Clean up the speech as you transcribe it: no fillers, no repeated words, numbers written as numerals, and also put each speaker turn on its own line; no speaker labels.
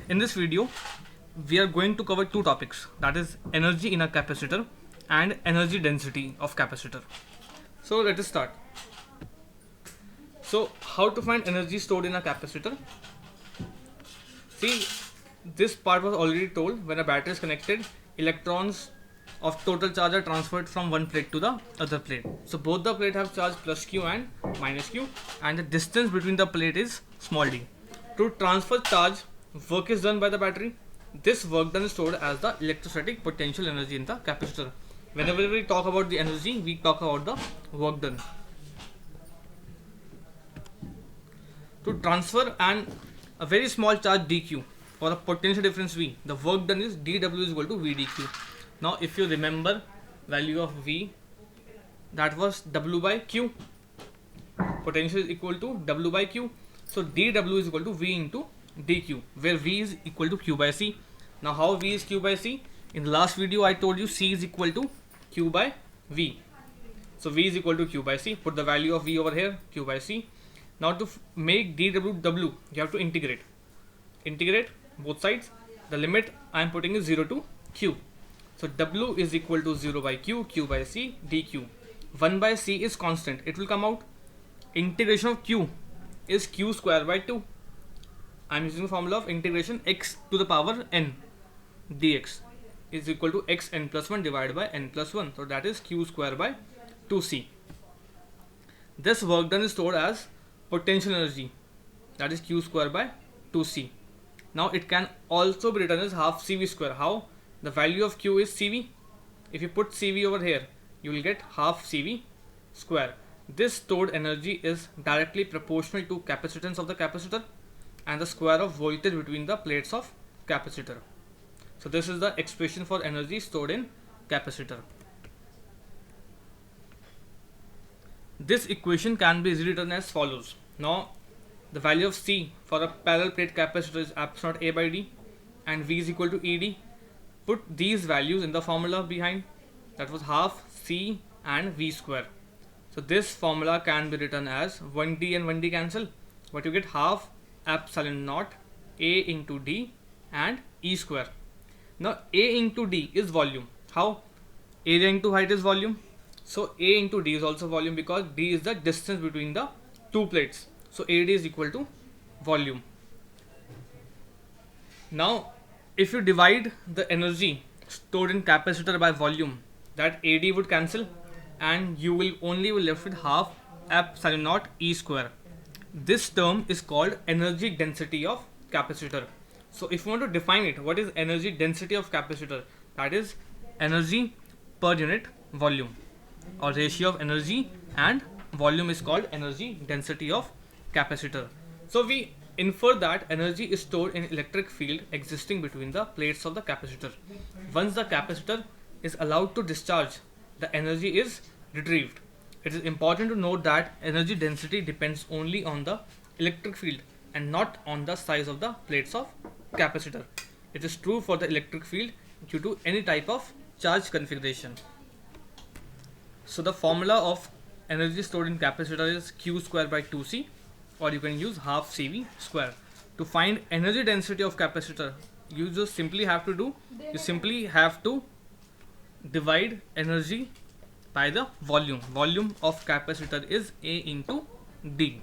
In this video, we are going to cover two topics, that is energy in a capacitor and energy density of capacitor. So let us start. So how to find energy stored in a capacitor? See, this part was already told. When a battery is connected, electrons of total charge are transferred from one plate to the other plate. So both the plate have charge plus q and minus q, and the distance between the plate is small d. To transfer charge, work is done by the battery. This work done is stored as the electrostatic potential energy in the capacitor. Whenever we talk about the energy, we talk about the work done. To transfer a very small charge dq for a potential difference v, the work done is dw is equal to v dq. Now if you remember value of v, that was w by q. Potential is equal to w by q. So dw is equal to v into dq, where v is equal to q by c. Now how v is q by c? In the last video I told you c is equal to q by v. So v is equal to q by c. Put the value of v over here, q by c. Now to make dw w, you have to integrate. Integrate both sides. The limit I am putting is 0 to q. So w is equal to 0 by q, q by c, dq. 1 by c is constant. It will come out. Integration of q is q square by 2. I am using the formula of integration x to the power n dx is equal to x n plus 1 divided by n plus 1. So that is q square by 2c. This work done is stored as potential energy, that is q square by 2c. Now it can also be written as half cv square. How? The value of q is cv. If you put cv over here, you will get half cv square. This stored energy is directly proportional to capacitance of the capacitor and the square of voltage between the plates of capacitor. So this is the expression for energy stored in capacitor. This equation can be rewritten as follows. Now the value of C for a parallel plate capacitor is epsilon naught A by D and V is equal to ED. Put these values in the formula behind, that was half C and V square. So this formula can be written as 1D and 1D cancel, but you get half epsilon naught A into D and E square. Now A into D is volume. How? Area into height is volume. So A into D is also volume because D is the distance between the two plates. So AD is equal to volume. Now if you divide the energy stored in capacitor by volume, that AD would cancel and you will only be left with half epsilon naught E square. This term is called energy density of capacitor. So if you want to define it, what is energy density of capacitor? That is energy per unit volume, or ratio of energy and volume is called energy density of capacitor. So we infer that energy is stored in electric field existing between the plates of the capacitor. Once the capacitor is allowed to discharge, the energy is retrieved. It is important to note that energy density depends only on the electric field and not on the size of the plates of capacitor. It is true for the electric field due to any type of charge configuration. So the formula of energy stored in capacitor is q square by 2c, or you can use half cv square. To find energy density of capacitor, you just simply have to divide energy by the volume. Volume of capacitor is A into D.